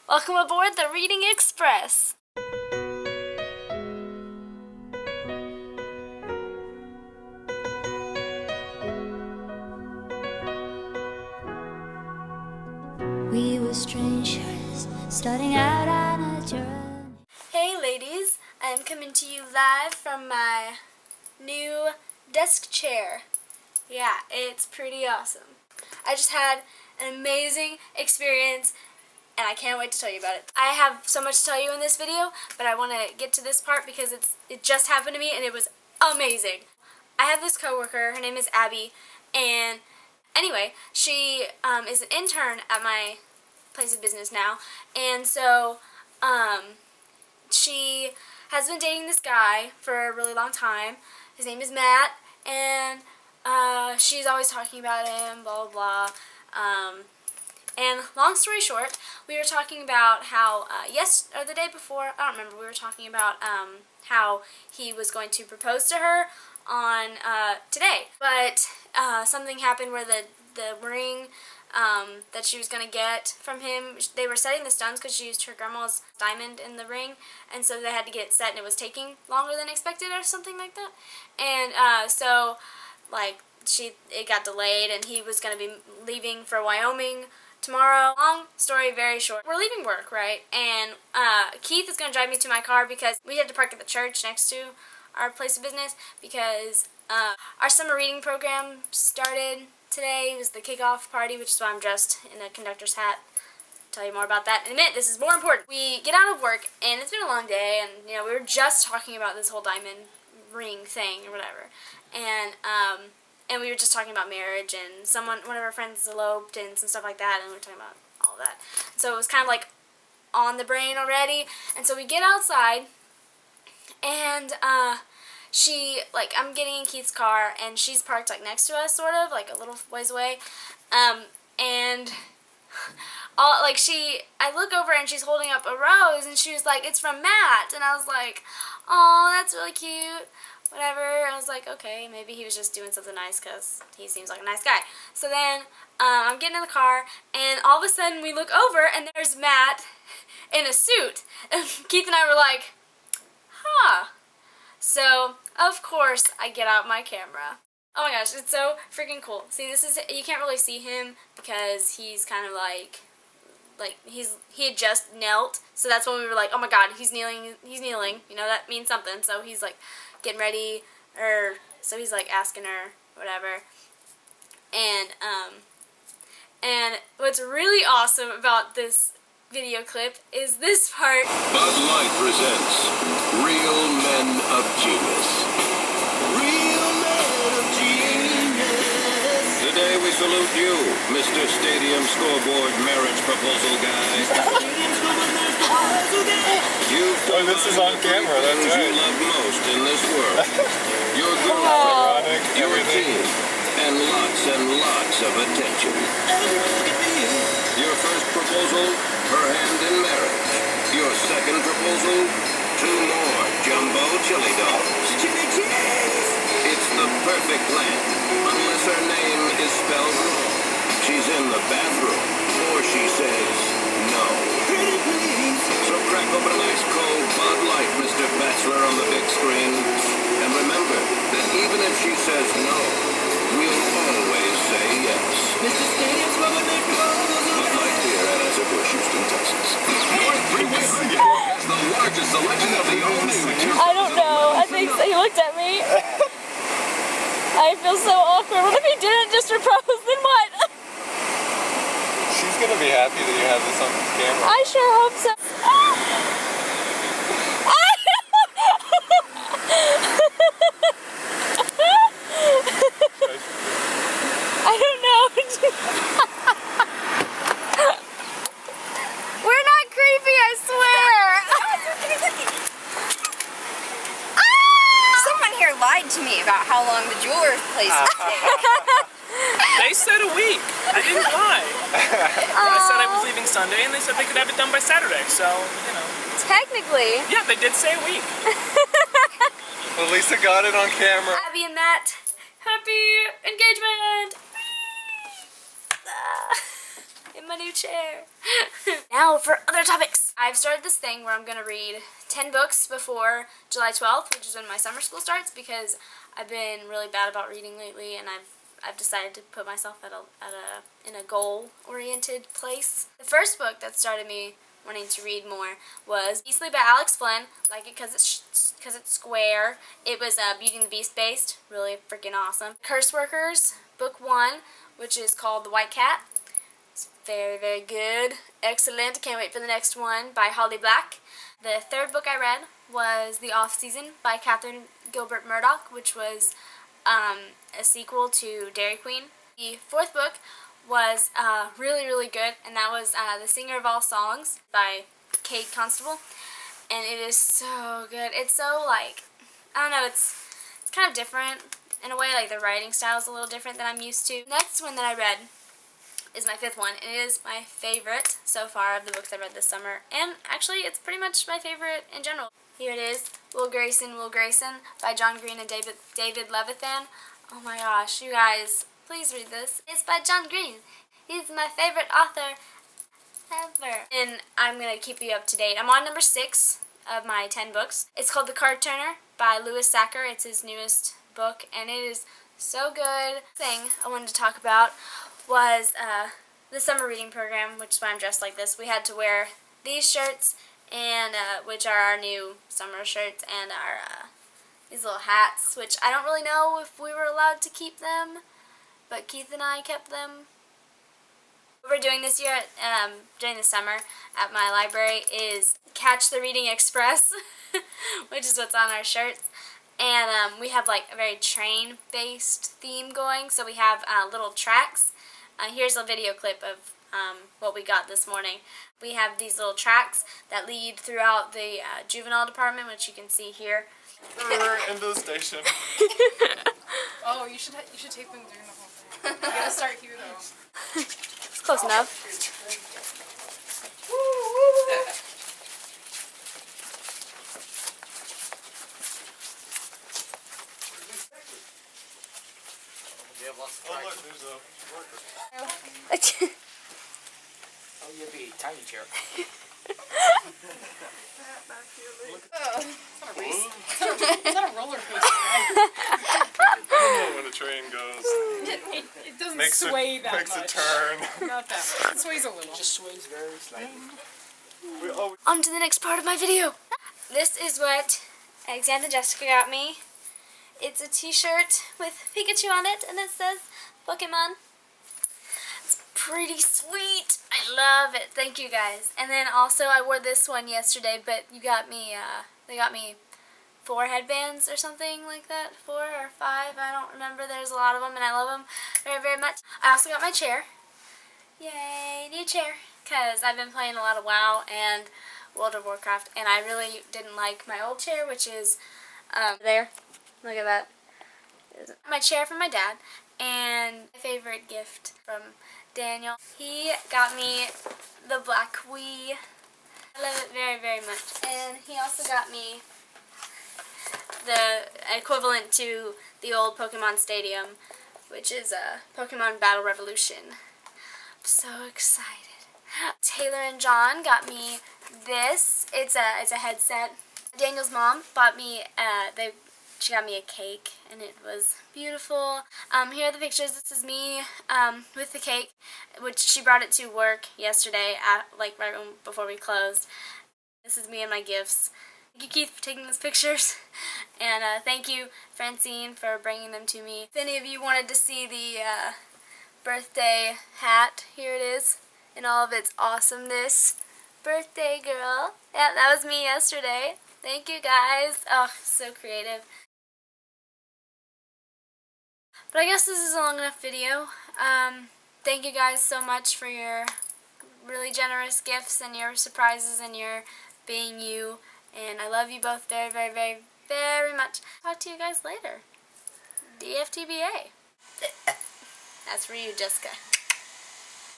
Welcome aboard the Reading Express. We were strangers, starting out on a journey. Hey ladies, I am coming to you live from my new desk chair. Yeah, it's pretty awesome. I just had an amazing experience and I can't wait to tell you about it. I have so much to tell you in this video, but I want to get to this part because it just happened to me and it was amazing. I have this coworker, her name is Abby, and anyway, she is an intern at my place of business now, and so she has been dating this guy for a really long time. His name is Matt, and she's always talking about him, blah blah blah. And long story short, we were talking about how the day before, I don't remember, we were talking about how he was going to propose to her on today, but something happened where the ring that she was going to get from him, they were setting the stones because she used her grandma's diamond in the ring, and so they had to get it set, and it was taking longer than expected or something like that. And so like it got delayed, and he was going to be leaving for Wyoming tomorrow. Long story very short, we're leaving work, right? And Keith is going to drive me to my car because we had to park at the church next to our place of business because our summer reading program started today. It was the kickoff party, which is why I'm dressed in a conductor's hat. I'll tell you more about that in a minute. This is more important. We get out of work, and it's been a long day, and you know, we were just talking about this whole diamond ring thing or whatever, and we were just talking about marriage, and one of our friends eloped and some stuff like that, and we were talking about all of that. So it was kind of like on the brain already, and so we get outside, and I'm getting in Keith's car, and she's parked like next to us, sort of, like a little ways away, and I look over and she's holding up a rose, and she was like, "It's from Matt," and I was like, "Oh, that's really cute." Whatever. I was like, okay, maybe he was just doing something nice because he seems like a nice guy. So then I'm getting in the car, and all of a sudden we look over, and there's Matt in a suit. And Keith and I were like, huh. So, of course, I get out my camera. Oh my gosh, it's so freaking cool. See, you can't really see him because he's kind of like he had just knelt. So that's when we were like, oh my god, he's kneeling. You know, that means something. So he's like getting ready, so he's like asking her whatever. And what's really awesome about this video clip is this part. Bud Light presents Real Men of Genius. Real Men of Genius. Today we salute you, Mr. Stadium Scoreboard Marriage Proposal Guy. Oh, this is on camera, that's right. You love most in this world. Your girlfriend, your team, and lots of attention. Your first proposal, her hand in marriage. Your second proposal, 2 more jumbo chili dogs. Chili cheese! It's the perfect plan, unless her name is spelled wrong. She's in the bathroom, or she says no. Pretty please. So crack open a nice cold Bud Light, Mr. Bachelor, on the big screen. And remember that even if she says no, we'll always say yes. Mr. Stadium's Bud Light beer at Anheuser-Busch, Houston, Texas. North Freeway Radio has the largest selection of the all-new. I don't know. I think so. He looked at me. I feel so awkward. What if he didn't just propose? Then what? She's gonna be happy that you have this on camera. I sure hope so. I don't know. We're not creepy, I swear. Someone here lied to me about how long the jeweler's place would take. They said a week. I didn't lie. I said I was leaving Sunday, and they said they could have it done by Saturday, so, you know. Technically. Yeah, they did say a week. Well, Lisa got it on camera. Abby and Matt, happy engagement! In my new chair. Now for other topics. I've started this thing where I'm going to read 10 books before July 12th, which is when my summer school starts, because I've been really bad about reading lately, and I've decided to put myself in a goal-oriented place. The first book that started me wanting to read more was Beastly by Alex Flynn. Like it because it's square. It was Beauty and the Beast based. Really freaking awesome. Curse Workers, book 1, which is called The White Cat. It's very, very good. Excellent. Can't wait for the next one by Holly Black. The third book I read was The Off Season by Catherine Gilbert Murdoch, which was a sequel to Dairy Queen. The fourth book was really, really good, and that was The Singer of All Songs by Kate Constable, and it is so good. It's so, like, I don't know, it's kind of different in a way. Like, the writing style is a little different than I'm used to. Next one that I read is my fifth one. It is my favorite so far of the books I read this summer, and actually it's pretty much my favorite in general. Here it is, Will Grayson by John Green and David Levithan. Oh my gosh, you guys, please read this. It's by John Green. He's my favorite author ever. And I'm going to keep you up to date. I'm on number 6 of my 10 books. It's called The Card Turner by Louis Sachar. It's his newest book, and it is so good. The thing I wanted to talk about was the summer reading program, which is why I'm dressed like this. We had to wear these shirts, and which are our new summer shirts, and our these little hats, which I don't really know if we were allowed to keep them, but Keith and I kept them. What we're doing this year, during the summer at my library, is Catch the Reading Express, which is what's on our shirts. And we have like a very train-based theme going, so we have little tracks. Here's a video clip of what we got this morning. We have these little tracks that lead throughout the juvenile department, which you can see here. We're in the station. Oh, you should tape them during the whole thing. You gotta start here though. It's close enough. Oh look, there's a worker. Oh, you'll be a tiny chair. It's not a roller coaster, right? I don't know when a train goes. It doesn't sway that makes much. a turn. Not that much. It sways a little. It just sways very slightly. On to the next part of my video. This is what Alexander and Jessica got me. It's a t-shirt with Pikachu on it, and it says Pokemon. It's pretty sweet. I love it. Thank you guys. And then also I wore this one yesterday, but you got me, they got me 4 headbands or something like that. 4 or 5, I don't remember. There's a lot of them, and I love them very, very much. I also got my chair. Yay, new chair. Because I've been playing a lot of WoW and World of Warcraft, and I really didn't like my old chair, which is there. Look at that. My chair from my dad, and my favorite gift from Daniel. He got me the Black Wii. I love it very, very much. And he also got me the equivalent to the old Pokemon Stadium, which is Pokemon Battle Revolution. I'm so excited. Taylor and John got me this. It's a headset. Daniel's mom bought me she got me a cake, and it was beautiful. Here are the pictures. This is me with the cake, which she brought it to work yesterday, right before we closed. This is me and my gifts. Thank you, Keith, for taking those pictures, and thank you, Francine, for bringing them to me. If any of you wanted to see the birthday hat, here it is in all of its awesomeness. Birthday girl. Yeah, that was me yesterday. Thank you, guys. Oh, so creative. But I guess this is a long enough video. Thank you guys so much for your really generous gifts and your surprises and your being you. And I love you both very, very, very, very much. Talk to you guys later. DFTBA. That's for you, Jessica.